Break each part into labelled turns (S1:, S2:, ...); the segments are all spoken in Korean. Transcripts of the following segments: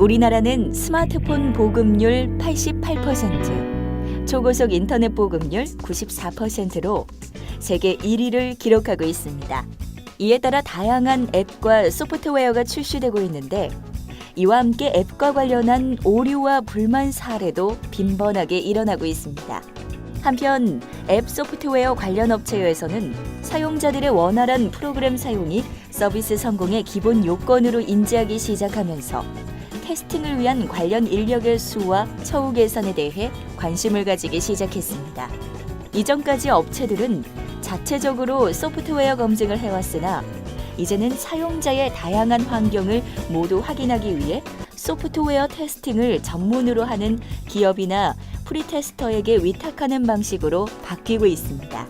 S1: 우리나라는 스마트폰 보급률 88%, 초고속 인터넷 보급률 94%로 세계 1위를 기록하고 있습니다. 이에 따라 다양한 앱과 소프트웨어가 출시되고 있는데 이와 함께 앱과 관련한 오류와 불만 사례도 빈번하게 일어나고 있습니다. 한편 앱 소프트웨어 관련 업체에서는 사용자들의 원활한 프로그램 사용이 서비스 성공의 기본 요건으로 인지하기 시작하면서 테스팅을 위한 관련 인력의 수와 처우 개선에 대해 관심을 가지기 시작했습니다. 이전까지 업체들은 자체적으로 소프트웨어 검증을 해왔으나 이제는 사용자의 다양한 환경을 모두 확인하기 위해 소프트웨어 테스팅을 전문으로 하는 기업이나 프리테스터에게 위탁하는 방식으로 바뀌고 있습니다.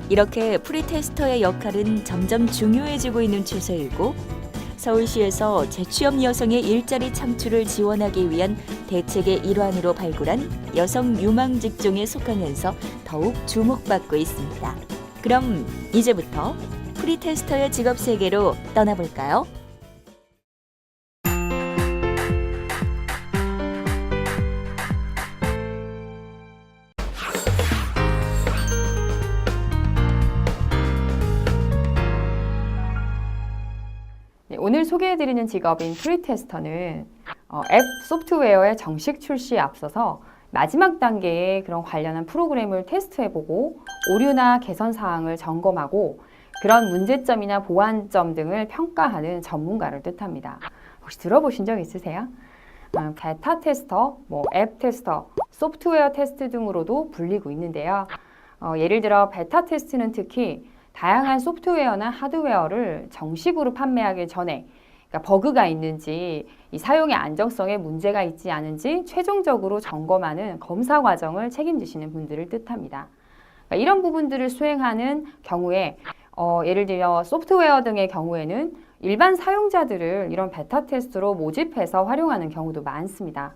S1: 이렇게 프리테스터의 역할은 점점 중요해지고 있는 추세이고 서울시에서 재취업 여성의 일자리 창출을 지원하기 위한 대책의 일환으로 발굴한 여성 유망 직종에 속하면서 더욱 주목받고 있습니다. 그럼 이제부터 프리테스터의 직업 세계로 떠나볼까요?
S2: 오늘 소개해드리는 직업인 프리테스터는 앱 소프트웨어의 정식 출시에 앞서서 마지막 단계의 그런 관련한 프로그램을 테스트해보고 오류나 개선 사항을 점검하고 그런 문제점이나 보완점 등을 평가하는 전문가를 뜻합니다. 혹시 들어보신 적 있으세요? 베타 테스터, 앱 테스터, 소프트웨어 테스트 등으로도 불리고 있는데요. 예를 들어 베타 테스트는 특히 다양한 소프트웨어나 하드웨어를 정식으로 판매하기 전에 그러니까 버그가 있는지 이 사용의 안정성에 문제가 있지 않은지 최종적으로 점검하는 검사 과정을 책임지시는 분들을 뜻합니다. 그러니까 이런 부분들을 수행하는 경우에 예를 들어 소프트웨어 등의 경우에는 일반 사용자들을 이런 베타 테스트로 모집해서 활용하는 경우도 많습니다.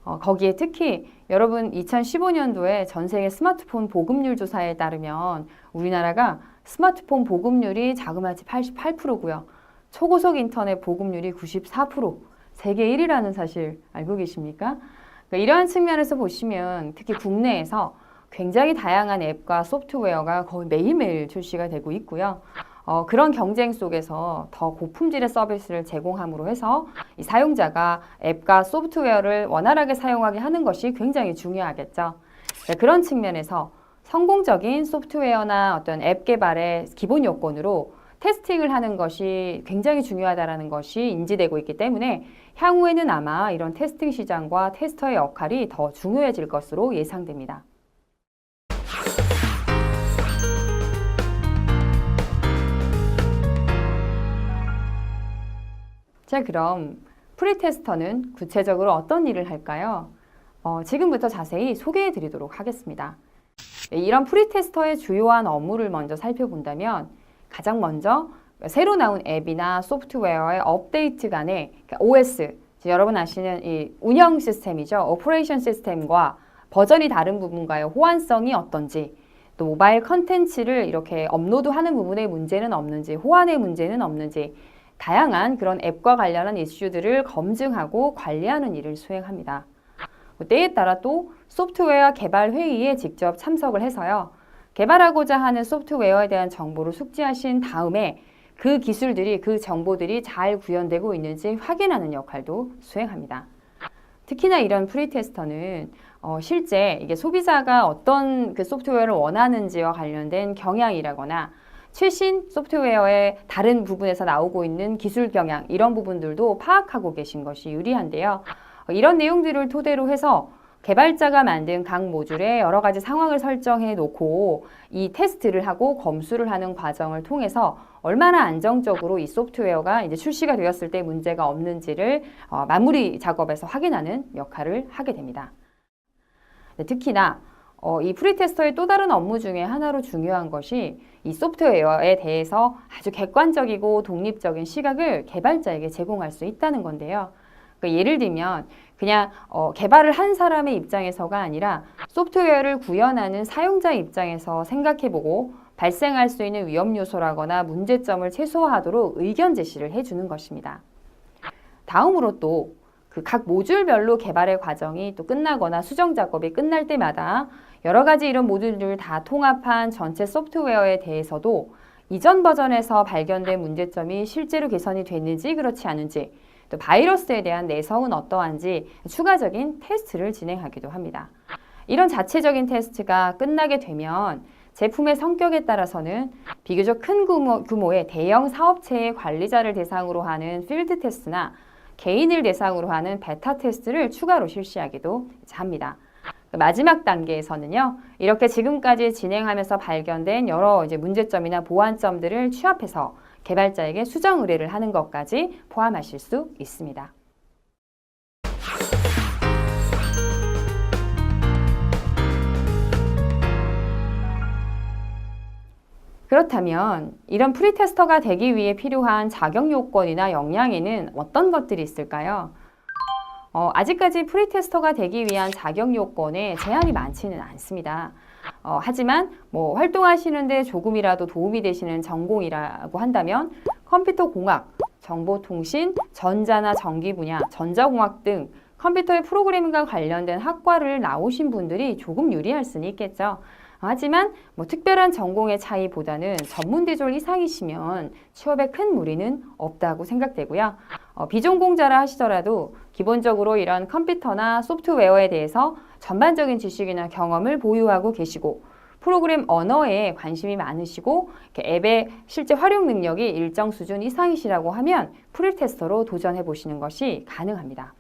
S2: 거기에 특히 여러분 2015년도에 전 세계 스마트폰 보급률 조사에 따르면 우리나라가 스마트폰 보급률이 자그마치 88%고요. 초고속 인터넷 보급률이 94%, 세계 1위라는 사실 알고 계십니까? 그러니까 이러한 측면에서 보시면 특히 국내에서 굉장히 다양한 앱과 소프트웨어가 거의 매일매일 출시가 되고 있고요. 그런 경쟁 속에서 더 고품질의 서비스를 제공함으로 해서 이 사용자가 앱과 소프트웨어를 원활하게 사용하게 하는 것이 굉장히 중요하겠죠. 그런 측면에서 성공적인 소프트웨어나 어떤 앱 개발의 기본 요건으로 테스팅을 하는 것이 굉장히 중요하다는 것이 인지되고 있기 때문에 향후에는 아마 이런 테스팅 시장과 테스터의 역할이 더 중요해질 것으로 예상됩니다. 자, 그럼 프리테스터는 구체적으로 어떤 일을 할까요? 지금부터 자세히 소개해 드리도록 하겠습니다. 이런 프리테스터의 주요한 업무를 먼저 살펴본다면 가장 먼저 새로 나온 앱이나 소프트웨어의 업데이트 간에 그러니까 OS, 여러분 아시는 이 운영 시스템이죠. 오퍼레이션 시스템과 버전이 다른 부분과의 호환성이 어떤지 또 모바일 컨텐츠를 이렇게 업로드하는 부분에 문제는 없는지 호환의 문제는 없는지 다양한 그런 앱과 관련한 이슈들을 검증하고 관리하는 일을 수행합니다. 때에 따라 또 소프트웨어 개발 회의에 직접 참석을 해서요. 개발하고자 하는 소프트웨어에 대한 정보를 숙지하신 다음에 그 기술들이, 그 정보들이 잘 구현되고 있는지 확인하는 역할도 수행합니다. 특히나 이런 프리테스터는 실제 이게 소비자가 어떤 그 소프트웨어를 원하는지와 관련된 경향이라거나 최신 소프트웨어의 다른 부분에서 나오고 있는 기술 경향 이런 부분들도 파악하고 계신 것이 유리한데요. 이런 내용들을 토대로 해서 개발자가 만든 각 모듈에 여러 가지 상황을 설정해 놓고 이 테스트를 하고 검수를 하는 과정을 통해서 얼마나 안정적으로 이 소프트웨어가 이제 출시가 되었을 때 문제가 없는지를 마무리 작업에서 확인하는 역할을 하게 됩니다. 특히나 이 프리테스터의 또 다른 업무 중에 하나로 중요한 것이 이 소프트웨어에 대해서 아주 객관적이고 독립적인 시각을 개발자에게 제공할 수 있다는 건데요. 그러니까 예를 들면 그냥 개발을 한 사람의 입장에서가 아니라 소프트웨어를 구현하는 사용자 입장에서 생각해보고 발생할 수 있는 위험 요소라거나 문제점을 최소화하도록 의견 제시를 해주는 것입니다. 다음으로 또 그 각 모듈별로 개발의 과정이 또 끝나거나 수정 작업이 끝날 때마다 여러 가지 이런 모듈들을 다 통합한 전체 소프트웨어에 대해서도 이전 버전에서 발견된 문제점이 실제로 개선이 됐는지 그렇지 않은지, 또 바이러스에 대한 내성은 어떠한지 추가적인 테스트를 진행하기도 합니다. 이런 자체적인 테스트가 끝나게 되면 제품의 성격에 따라서는 비교적 큰 규모의 대형 사업체의 관리자를 대상으로 하는 필드 테스트나 개인을 대상으로 하는 베타 테스트를 추가로 실시하기도 합니다. 마지막 단계에서는요, 이렇게 지금까지 진행하면서 발견된 여러 문제점이나 보완점들을 취합해서 개발자에게 수정 의뢰를 하는 것까지 포함하실 수 있습니다. 그렇다면 이런 프리테스터가 되기 위해 필요한 자격 요건이나 역량에는 어떤 것들이 있을까요? 아직까지 프리테스터가 되기 위한 자격 요건에 제한이 많지는 않습니다. 하지만 활동하시는데 조금이라도 도움이 되시는 전공이라고 한다면 컴퓨터 공학, 정보통신, 전자나 전기 분야, 전자공학 등 컴퓨터의 프로그래밍과 관련된 학과를 나오신 분들이 조금 유리할 수는 있겠죠. 하지만 특별한 전공의 차이보다는 전문대졸 이상이시면 취업에 큰 무리는 없다고 생각되고요. 비전공자라 하시더라도 기본적으로 이런 컴퓨터나 소프트웨어에 대해서 전반적인 지식이나 경험을 보유하고 계시고 프로그램 언어에 관심이 많으시고 앱의 실제 활용 능력이 일정 수준 이상이시라고 하면 프리테스터로 도전해 보시는 것이 가능합니다.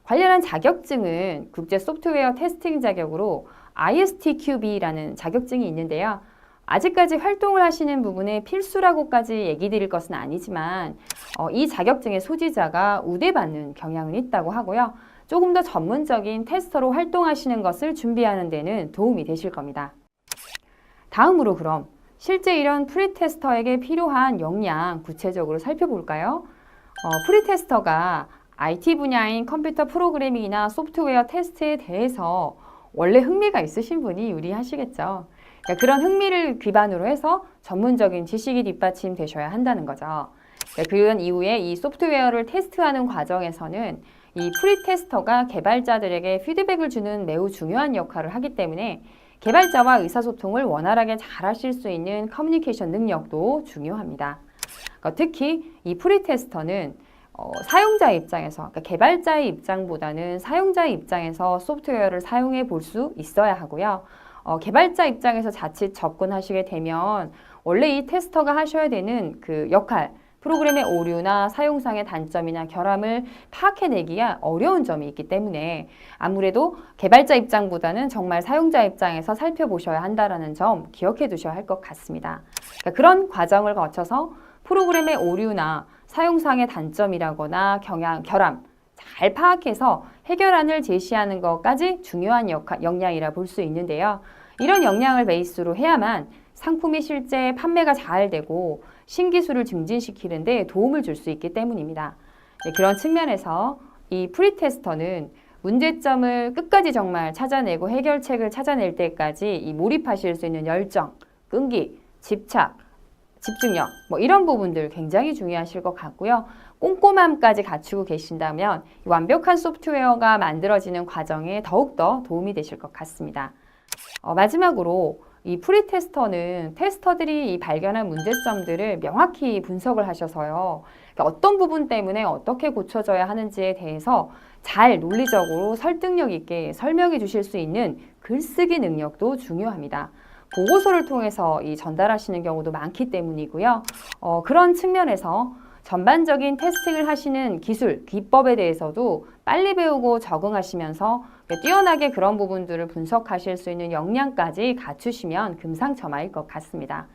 S2: 관련한 자격증은 국제 소프트웨어 테스팅 자격으로 ISTQB라는 자격증이 있는데요. 아직까지 활동을 하시는 부분에 필수라고까지 얘기 드릴 것은 아니지만 이 자격증의 소지자가 우대받는 경향은 있다고 하고요. 조금 더 전문적인 테스터로 활동하시는 것을 준비하는 데는 도움이 되실 겁니다. 다음으로 그럼 실제 이런 프리테스터에게 필요한 역량 구체적으로 살펴볼까요? 프리테스터가 IT 분야인 컴퓨터 프로그래밍이나 소프트웨어 테스트에 대해서 원래 흥미가 있으신 분이 유리하시겠죠. 그러니까 그런 흥미를 기반으로 해서 전문적인 지식이 뒷받침되셔야 한다는 거죠. 그런 이후에 이 소프트웨어를 테스트하는 과정에서는 이 프리테스터가 개발자들에게 피드백을 주는 매우 중요한 역할을 하기 때문에 개발자와 의사소통을 원활하게 잘 하실 수 있는 커뮤니케이션 능력도 중요합니다. 특히 이 프리테스터는 사용자 입장에서, 그러니까 개발자의 입장보다는 사용자의 입장에서 소프트웨어를 사용해 볼 수 있어야 하고요. 개발자 입장에서 자칫 접근하시게 되면 원래 이 테스터가 하셔야 되는 그 역할, 프로그램의 오류나 사용상의 단점이나 결함을 파악해내기가 어려운 점이 있기 때문에 아무래도 개발자 입장보다는 정말 사용자 입장에서 살펴보셔야 한다는 점 기억해 두셔야 할 것 같습니다. 그러니까 그런 과정을 거쳐서 프로그램의 오류나 사용상의 단점이라거나 결함 잘 파악해서 해결안을 제시하는 것까지 중요한 역량이라 볼 수 있는데요. 이런 역량을 베이스로 해야만 상품이 실제 판매가 잘 되고 신기술을 증진시키는 데 도움을 줄 수 있기 때문입니다. 그런 측면에서 이 프리테스터는 문제점을 끝까지 정말 찾아내고 해결책을 찾아낼 때까지 이 몰입하실 수 있는 열정, 끈기, 집착, 집중력 이런 부분들 굉장히 중요하실 것 같고요. 꼼꼼함까지 갖추고 계신다면 완벽한 소프트웨어가 만들어지는 과정에 더욱더 도움이 되실 것 같습니다. 마지막으로 이 프리테스터는 테스터들이 이 발견한 문제점들을 명확히 분석을 하셔서요. 그러니까 어떤 부분 때문에 어떻게 고쳐져야 하는지에 대해서 잘 논리적으로 설득력 있게 설명해 주실 수 있는 글쓰기 능력도 중요합니다. 보고서를 통해서 전달하시는 경우도 많기 때문이고요. 그런 측면에서 전반적인 테스팅을 하시는 기술, 기법에 대해서도 빨리 배우고 적응하시면서 뛰어나게 그런 부분들을 분석하실 수 있는 역량까지 갖추시면 금상첨화일 것 같습니다.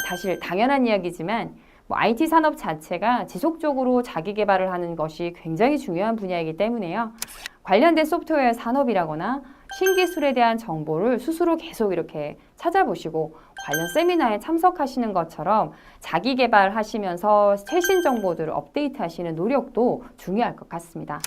S2: 사실 당연한 이야기지만 IT 산업 자체가 지속적으로 자기 개발을 하는 것이 굉장히 중요한 분야이기 때문에요. 관련된 소프트웨어 산업이라거나 신기술에 대한 정보를 스스로 계속 이렇게 찾아보시고 관련 세미나에 참석하시는 것처럼 자기 개발하시면서 최신 정보들을 업데이트하시는 노력도 중요할 것 같습니다.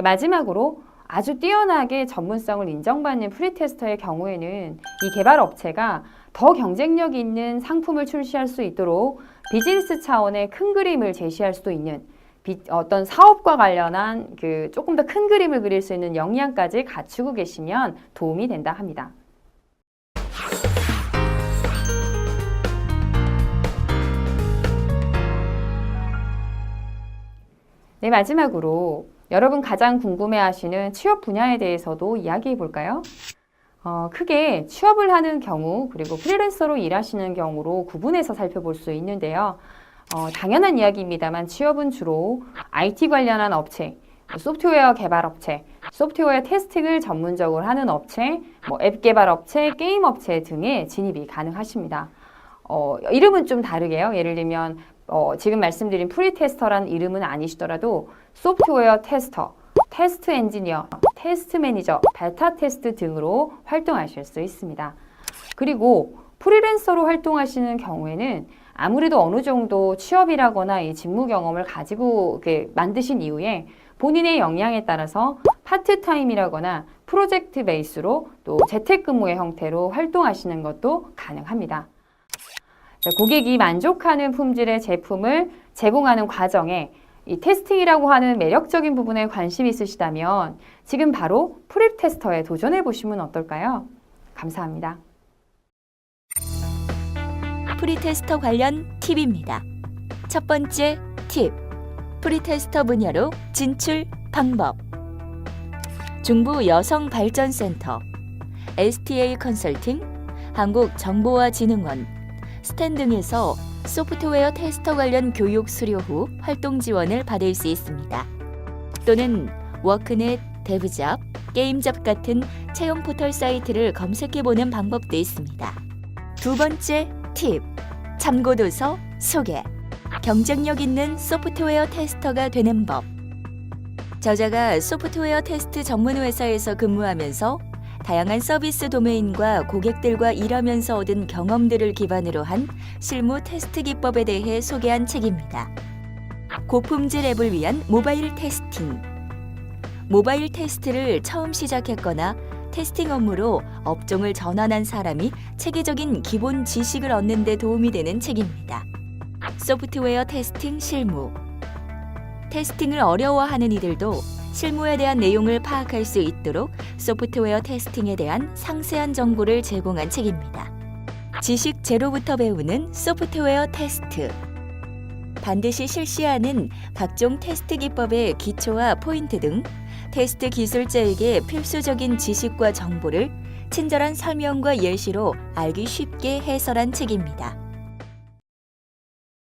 S2: 마지막으로 아주 뛰어나게 전문성을 인정받는 프리테스터의 경우에는 이 개발 업체가 더 경쟁력 있는 상품을 출시할 수 있도록 비즈니스 차원의 큰 그림을 제시할 수도 있는 어떤 사업과 관련한 그 조금 더 큰 그림을 그릴 수 있는 역량까지 갖추고 계시면 도움이 된다 합니다. 네, 마지막으로 여러분 가장 궁금해하시는 취업 분야에 대해서도 이야기해 볼까요? 크게 취업을 하는 경우 그리고 프리랜서로 일하시는 경우로 구분해서 살펴볼 수 있는데요. 당연한 이야기입니다만 취업은 주로 IT 관련한 업체, 소프트웨어 개발 업체, 소프트웨어 테스팅을 전문적으로 하는 업체, 앱 개발 업체, 게임 업체 등에 진입이 가능하십니다. 이름은 좀 다르게요. 예를 들면 지금 말씀드린 프리테스터라는 이름은 아니시더라도 소프트웨어 테스터, 테스트 엔지니어, 테스트 매니저, 베타 테스트 등으로 활동하실 수 있습니다. 그리고 프리랜서로 활동하시는 경우에는 아무래도 어느 정도 취업이라거나 이 직무 경험을 가지고 만드신 이후에 본인의 역량에 따라서 파트타임이라거나 프로젝트 베이스로 또 재택근무의 형태로 활동하시는 것도 가능합니다. 고객이 만족하는 품질의 제품을 제공하는 과정에 이 테스팅이라고 하는 매력적인 부분에 관심이 있으시다면 지금 바로 프리테스터에 도전해 보시면 어떨까요? 감사합니다.
S1: 프리테스터 관련 팁입니다. 첫 번째 팁, 프리테스터 분야로 진출 방법. 중부 여성발전센터, STA 컨설팅, 한국정보화진흥원, 스탠 등에서 소프트웨어 테스터 관련 교육 수료 후 활동 지원을 받을 수 있습니다. 또는 워크넷, 데브잡, 게임잡 같은 채용 포털 사이트를 검색해보는 방법도 있습니다. 두 번째 팁, 참고도서 소개. 경쟁력 있는 소프트웨어 테스터가 되는 법. 저자가 소프트웨어 테스트 전문 회사에서 근무하면서 다양한 서비스 도메인과 고객들과 일하면서 얻은 경험들을 기반으로 한 실무 테스트 기법에 대해 소개한 책입니다. 고품질 앱을 위한 모바일 테스팅. 모바일 테스트를 처음 시작했거나 테스팅 업무로 업종을 전환한 사람이 체계적인 기본 지식을 얻는 데 도움이 되는 책입니다. 소프트웨어 테스팅 실무. 테스팅을 어려워하는 이들도 실무에 대한 내용을 파악할 수 있도록 소프트웨어 테스팅에 대한 상세한 정보를 제공한 책입니다. 지식 제로부터 배우는 소프트웨어 테스트. 반드시 실시하는 각종 테스트 기법의 기초와 포인트 등 테스트 기술자에게 필수적인 지식과 정보를 친절한 설명과 예시로 알기 쉽게 해설한 책입니다.